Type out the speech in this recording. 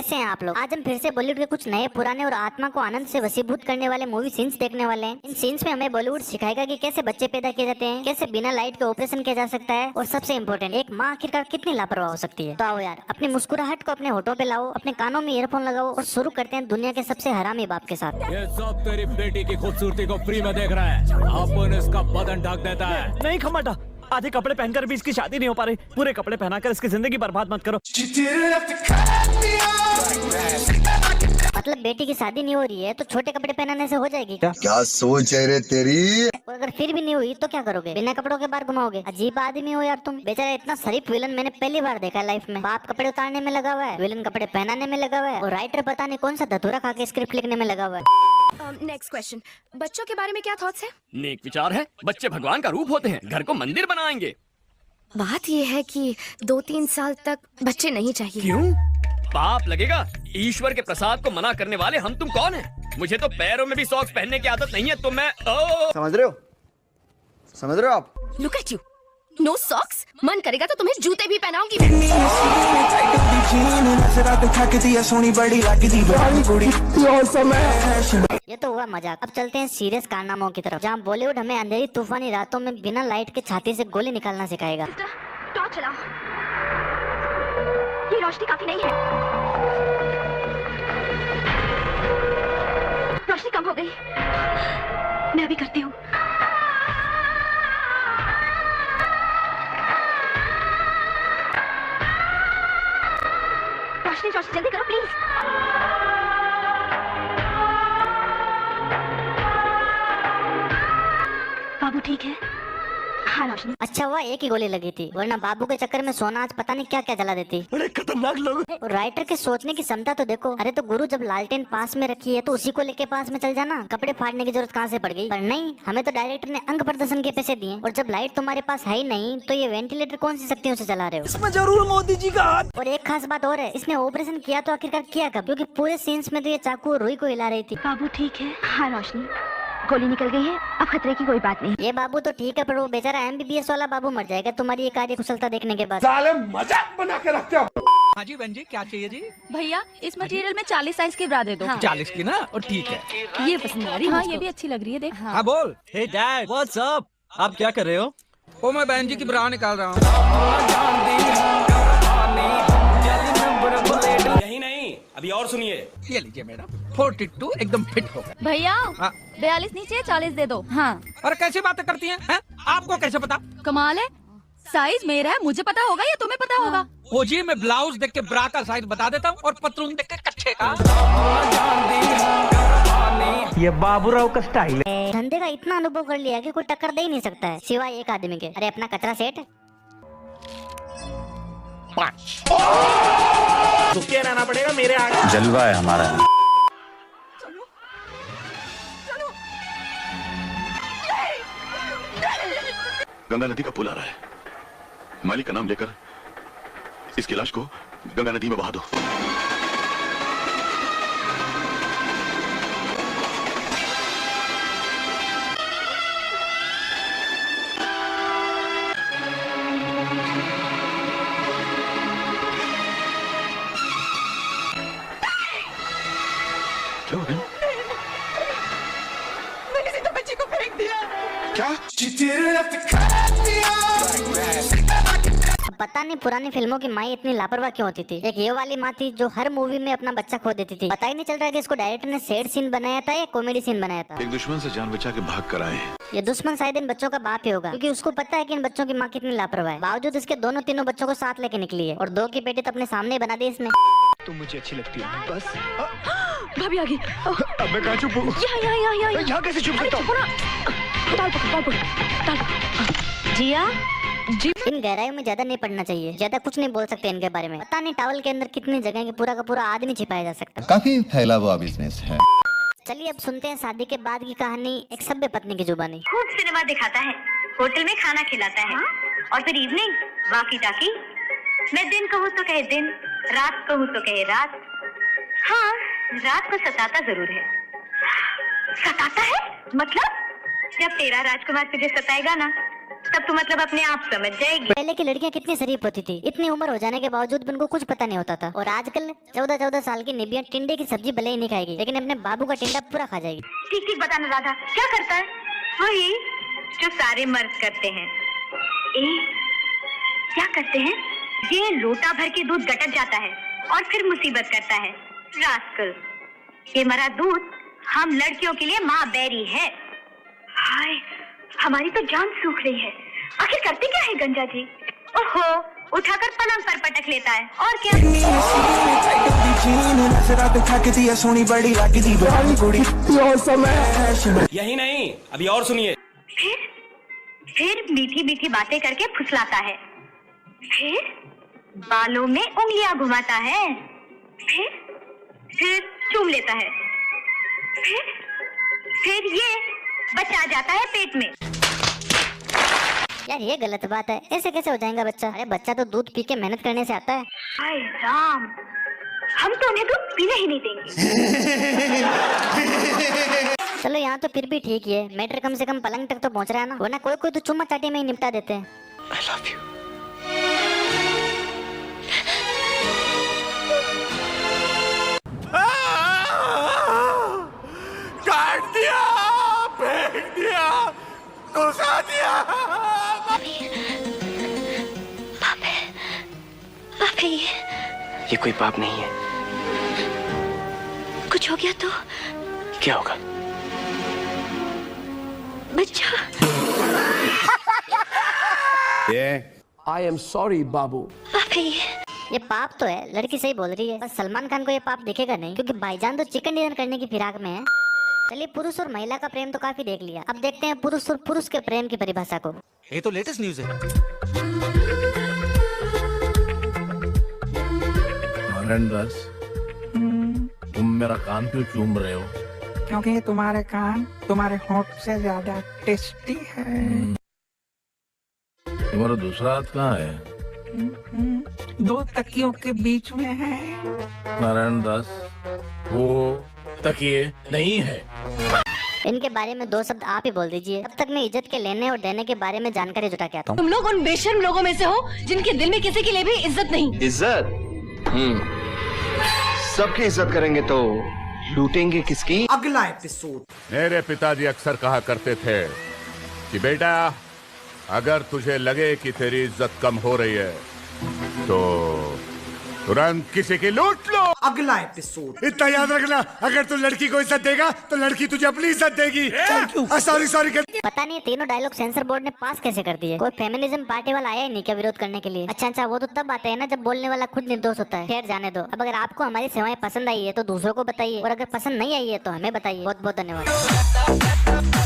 कैसे हैं आप लोग। आज हम फिर से बॉलीवुड के कुछ नए पुराने और आत्मा को आनंद से वशीभूत करने वाले मूवी सीन्स देखने वाले हैं। इन सीन्स में हमें बॉलीवुड सिखाएगा कि कैसे बच्चे पैदा किए जाते हैं, कैसे बिना लाइट के ऑपरेशन किया जा सकता है, और सबसे इम्पोर्टेंट एक माँ आखिरकार कितनी लापरवाह हो सकती है। तो आओ यार, अपनी मुस्कुराहट को अपने होठों पे लाओ, अपने कानों में ईयरफोन लगाओ और शुरू करते हैं दुनिया के सबसे हरामी बाप के साथ। ये सब तेरी बेटी की खूबसूरती को फ्री में देख रहा है। अपन इसका बदन ढक देता है। नहीं खमाटा, आधे कपड़े पहनकर भी इसकी शादी नहीं हो पा रही। पूरे कपड़े पहनाकर इसकी जिंदगी बर्बाद मत करो। मतलब बेटी की शादी नहीं हो रही है तो छोटे कपड़े पहनाने से हो जाएगी क्या सोच है रे तेरी। और अगर फिर भी नहीं हुई तो क्या करोगे, बिना कपड़ों के बाहर घुमाओगे। अजीब आदमी हो यार तुम। बेचारा इतना शरीफ विलन मैंने पहली बार देखा है लाइफ में। बाप कपड़े उतारने में लगा हुआ है, विलन कपड़े पहनाने में लगा हुआ है, और राइटर पता नहीं कौन सा धतूरा खा के स्क्रिप्ट लिखने में लगा हुआ है। नेक्स्ट क्वेश्चन, बच्चों के बारे में क्या थॉट्स है? नेक विचार है। बच्चे भगवान का रूप होते हैं, घर को मंदिर बनाएंगे। बात ये है कि 2-3 साल तक बच्चे नहीं चाहिए। क्यों? पाप लगेगा। ईश्वर के प्रसाद को मना करने वाले हम तुम कौन हैं? मुझे तो पैरों में भी सॉक्स पहनने की आदत नहीं है, तो मैं समझ रहे हो आप। Look at you, no socks. मन करेगा तो तुम्हें जूते भी पहनाऊंगी। ये तो हुआ मजाक। अब चलते हैं सीरियस कारनामों की तरफ, जहाँ बॉलीवुड हमें अंधेरी तूफानी रातों में बिना लाइट के छाती से गोली निकालना सिखाएगा। टॉर्च चलाओ, ये रोशनी काफी नहीं है। रोशनी कम हो गई, मैं भी करती हूँ। रोशनी रोशनी जल्दी करो प्लीज। बाबू ठीक है? हाँ रोशनी। अच्छा हुआ एक ही गोली लगी थी, वरना बाबू के चक्कर में सोना आज पता नहीं क्या क्या जला देती। बड़े खतरनाक लोग। और राइटर के सोचने की क्षमता तो देखो। अरे तो गुरु जब लालटेन पास में रखी है तो उसी को लेके पास में चल जाना। कपड़े फाड़ने की जरूरत कहाँ से पड़ गई? पर नहीं, हमें तो डायरेक्टर ने अंग प्रदर्शन के पैसे दिए। और जब लाइट तुम्हारे पास है ही नहीं तो ये वेंटिलेटर कौन सी शक्तियों से चला रहे हो? इसमें जरूर मोदी जी का हाथ। और एक खास बात और है, इसने ऑपरेशन किया तो आखिरकार किया कब? क्योंकि पूरे सीन्स में तो ये चाकू रुई को हिला रही थी। बाबू ठीक है? हाँ रोशनी, गोली निकल गई है, अब खतरे की कोई बात नहीं। ये बाबू तो ठीक है, पर वो बेचारा MBBS वाला बाबू मर जाएगा तुम्हारी ये कार्य कुशलता देखने के बाद। साले मजाक बना के रखते हो। हाँ जी बहन जी, क्या चाहिए जी? भैया इस मटेरियल में 40 साइज की ब्रा दे दो। 40 की ना? और ठीक है। ये पसंद आ रही है। हाँ ये भी अच्छी लग रही है, देख। हाँ बोल। हे डैड, व्हाट्स अप? आप क्या कर रहे हो? वो मैं बहन जी की ब्रा निकाल रहा हूँ। यही नहीं, अभी और सुनिए। ये लीजिए मैडम, 42 एकदम फिट हो गए। भैया हाँ। 42 नीचे 40 दे दो। हाँ और कैसी बातें करती हैं? हैं? आपको कैसे पता? कमाल है, साइज मेरा है, मुझे पता होगा या तुम्हें पता होगा? वो जी, मैं ब्लाउज देख के ब्रा का साइज बता देता हूँ और पतलून देख के कच्छे का। ये बाबूराव का स्टाइल है। धंधे का इतना अनुभव कर लिया कि कोई टक्कर दे ही नहीं सकता है सिवाय एक आदमी के। अरे अपना कचरा सेठ। झुके रहना पड़ेगा मेरे आगे। जलवा है हमारा। गंगा नदी का पुल आ रहा है। मालिक का नाम लेकर इसकी लाश को गंगा नदी में बहा दो। क्या हो गया? मैंने तो बच्चे को फेंक दिया। क्या? अब पता नहीं पुरानी फिल्मों की माँ इतनी लापरवाह क्यों होती थी। एक ये वाली माँ थी जो हर मूवी में अपना बच्चा खो देती थी। पता ही नहीं चल रहा कि इसको डायरेक्टर ने सैड सीन बनाया था या कॉमेडी सीन बनाया था। एक दुश्मन से जान बचा के भाग कर आए हैं। ये दुश्मन शायद इन बच्चों का बाप ही होगा, क्योंकि उसको पता है कि इन बच्चों की माँ कितनी लापरवाह है। बावजूद इसके दोनों तीनों बच्चों को साथ लेके निकली है, और 2 की बेटी तो अपने सामने ही बना दी इसने। तुम मुझे अच्छी लगती हो बस। भाभी आ गई। अब मैं कहाँ चुप हूँ? यहाँ कैसे चुप सकता हूँ? जिया जी। इन गहराइयों में ज्यादा नहीं पढ़ना चाहिए, ज्यादा कुछ नहीं बोल सकते इनके बारे में। पता नहीं टॉवल के अंदर कितनी जगह के पूरा का पूरा आदमी छिपाया जा सकता है। काफी फैला हुआ बिजनेस है। चलिए अब सुनते हैं शादी के बाद की कहानी एक सभ्य पत्नी की जुबानी। खूब सिनेमा दिखाता है, होटल में खाना खिलाता है, और फिर इवनिंग वाकी टाकी। मैं दिन कहूँ तो कहे दिन, रात कहूँ तो कहे रात। हाँ, रात को सताता जरूर है। सताता है मतलब? जब तेरा राजकुमार तुझे सताएगा ना, तब तो मतलब अपने आप समझ जाएगी। पहले की लड़कियां कितनी शरीफ होती थी, इतनी उम्र हो जाने के बावजूद भी उनको कुछ पता नहीं होता था। और आजकल 14-14 साल की निबिया टिंडे की सब्जी भले ही नहीं खाएगी, लेकिन अपने बाबू का टिंडा पूरा खा जाएगी। ठीक ठीक बताना राधा, क्या करता है? वही जो सारे मर्द करते हैं। क्या करते हैं? ये लोटा भर के दूध गटक जाता है और फिर मुसीबत करता है। रास्कल, ये मरा दूध हम लड़कियों के लिए माँ बैरी है। हाय, हमारी तो जान सूख रही है। आखिर करते क्या है गंजा जी? ओहो, उठाकर पलंग पर पटक लेता है और क्या। यही नहीं, अभी और सुनिए। फिर मीठी मीठी बातें करके फुसलाता है, फिर बालों में उंगलियां घुमाता है, फिर चूम लेता है, फिर ये बच्चा आ जाता है पेट में। यार ये गलत बात है, ऐसे कैसे हो जाएगा बच्चा? अरे बच्चा तो दूध पी के मेहनत करने से आता है। हाय राम, हम तो उन्हें दूध पीने ही नहीं देंगे। चलो यहाँ तो फिर भी ठीक है, मैटर कम से कम पलंग तक तो पहुँच रहा है ना, वरना कोई कोई तो चुम्मा चाटी में ही निपटा देते हैं। I love you. काट दिया, फेंक दिया, घुसा दिया। पापे, ये कोई पाप नहीं है। कुछ हो गया तो? क्या होगा? बच्चा। I am sorry, बाबू। पापे, ये पाप तो है, लड़की सही बोल रही है, पर सलमान खान को ये पाप दिखेगा नहीं, क्योंकि भाईजान तो चिकन डिनर करने की फिराक में है। चलिए, पुरुष और महिला का प्रेम तो काफी देख लिया, अब देखते हैं पुरुष और पुरुष के प्रेम की परिभाषा को। ये तो लेटेस्ट न्यूज है। दास, तुम मेरा कान क्यों चूम रहे हो? क्योंकि तुम्हारे कान तुम्हारे होंठ से ज्यादा टेस्टी है। तुम्हारा दूसरा हाथ कहाँ है? दो तकियों के बीच में है। नारायण दास, वो तकिए नहीं है। इनके बारे में 2 शब्द आप ही बोल दीजिए, तब तक मैं इज्जत के लेने और देने के बारे में जानकारी जुटा के आता हूँ। तुम लोग उन बेशर्म लोगों में से हो जिनके दिल में किसी के लिए भी इज्जत नहीं। इज्जत? सबकी इज्जत करेंगे तो लूटेंगे किसकी? अगला एपिसोड। मेरे पिताजी अक्सर कहा करते थे कि बेटा, अगर तुझे लगे कि तेरी इज्जत कम हो रही है तो तुरंत किसी की लूट लो। अगला एपिसोड। इतना याद रखना, अगर तू लड़की को इज्जत देगा तो लड़की तुझे अपनी इज्जत देगी। सॉरी पता नहीं तीनों डायलॉग सेंसर बोर्ड ने पास कैसे कर दिए। कोई फेमिनिज्म पार्टी वाला आया ही नहीं क्या विरोध करने के लिए? अच्छा, वो तो तब आते हैं ना जब बोलने वाला खुद निर्दोष होता है। खैर जाने दो। अब अगर आपको हमारी सेवाएं पसंद आई है तो दूसरों को बताइए, और अगर पसंद नहीं आई है तो हमें बताइए। बहुत बहुत धन्यवाद।